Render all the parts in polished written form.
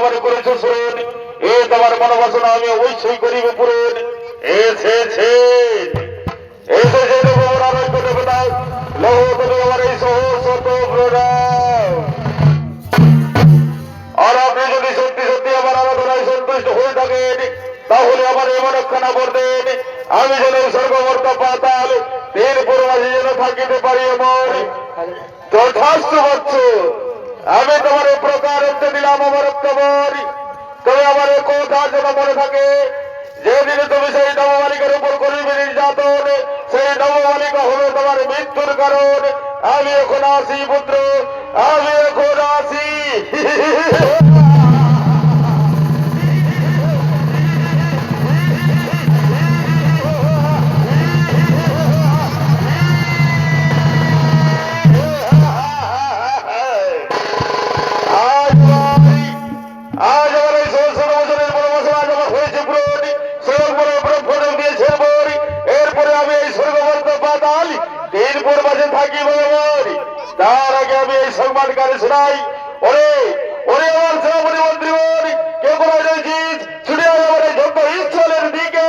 আমার করেছো শোন, এ তোমার মনোবাসনা আমি অবশ্যই করিব পূরণ। এসেছে এসেছে দেবর আরোগ্য দেবতা, লৌহ তুমি আমার এই সহস্রত প্রণাম। আর আপনি যদি সত্যি সত্যি আমার আরাধনায় সন্তুষ্ট হয়ে থাকেন, তাহলে আমার এমন একখানা বলতেন, আমি যেন স্বর্গবর্ত পাতাল তিন পূর্বাসী যেন থাকিতে পারি। এমন যথার্থ বচ্চ আমি তোমার এই প্রকার দিলাম আমার খবর। তবে আমার এই কথা যেন মনে থাকে, যেদিন তুমি সেই নবমালিকার উপর করিবে নির্যাতন, সেই নবমালিকা হলো তোমার মৃত্যুর কারণ। আমি এখন আসি পুত্র, আমি এখন আসি। আজ আমার এই 16 বছরের বনবাসে আজ আমার হয়েছে পূরণ। স্বয়ং বড় ফটো দিয়েছে বই। এরপরে আমি এই স্বর্গবর্ত পাতাল তিন পূর্বাসে থাকি বলবর। তার আগে আমি এই সংবাদ কারে শোনাই। ওরে ওরে আমার সেনাপতি মন্ত্রীগণ, কে কোথায় রয়েছিস? ছুটে আয় আমার এই ঝোঁক স্থলের দিকে।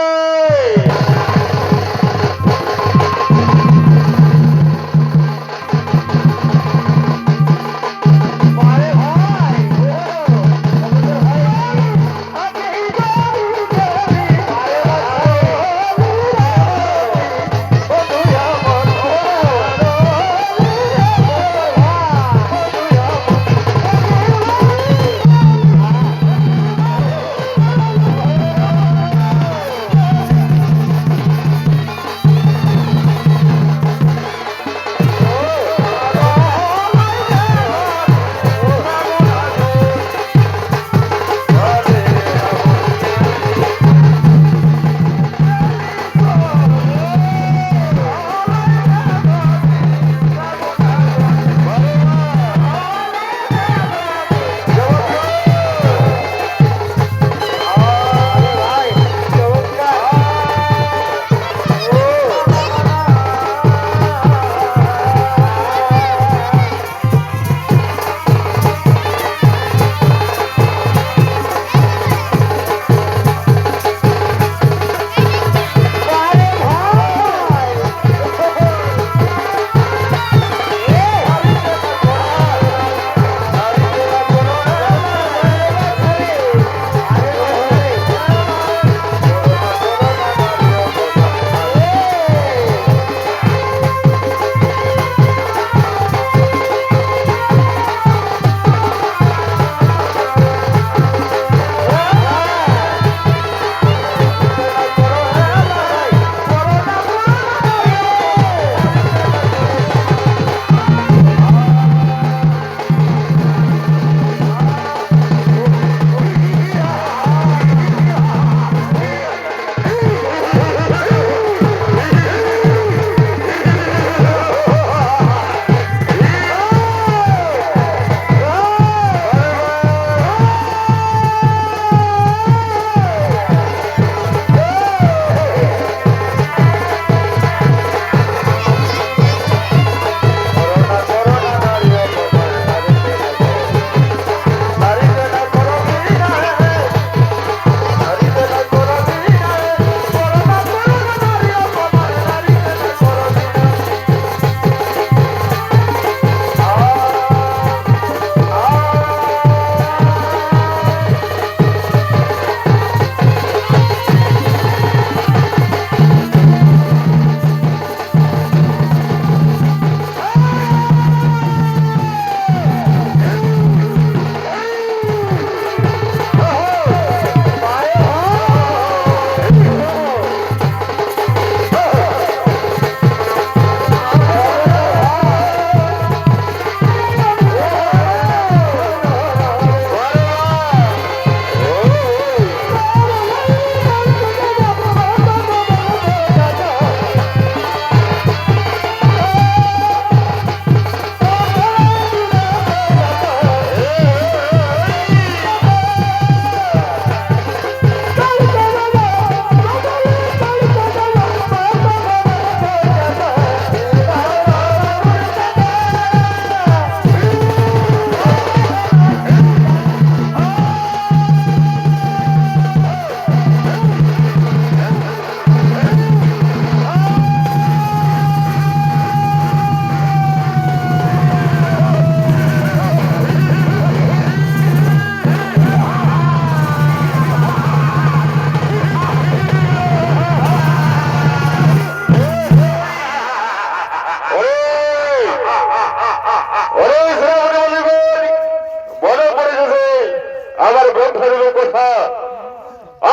ধরিব কথা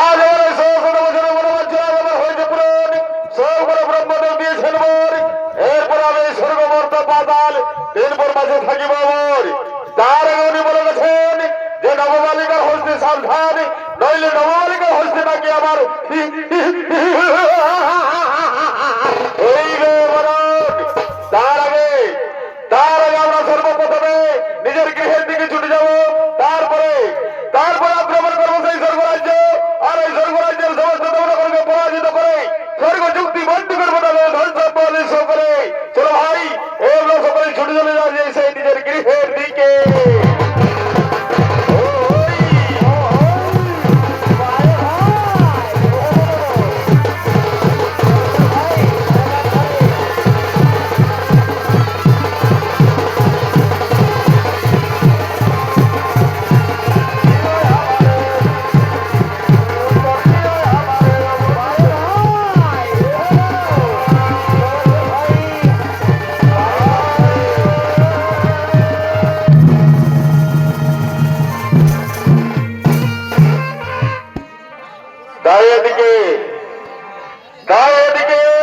আজ আমার এই 100 বছরের মনোবাঞ্ছা আমার হয়েছে পূরণ সব করে ব্রহ্মদেব দিয়েছেন বর এরপর আমি স্বর্গ মর্ত পাতাল তিনপুর মাঝে থাকিব বর তার আগে উনি বলে গেছেন যে নবমালিকার হস্তে সাবধান নইলে নবমালিকার হস্তে নাকি আমার এই রে বরণ তার আগে আমরা সর্বপ্রথমে নিজের গৃহের দিকে ছুটে যাব তারপরে আক্রমণ করবো সেই স্বর্গরাজ্য আর এই স্বর্গরাজ্যের সমস্ত দেবতাকে পরাজিত করে স্বর্গ চুক্তি বন্ধ করবো না ধন সম্পদ করে চলো ভাই এগুলো সকলে ছুটে চলে যাচ্ছে সেই নিজের গৃহের দিকে দাও এদিকে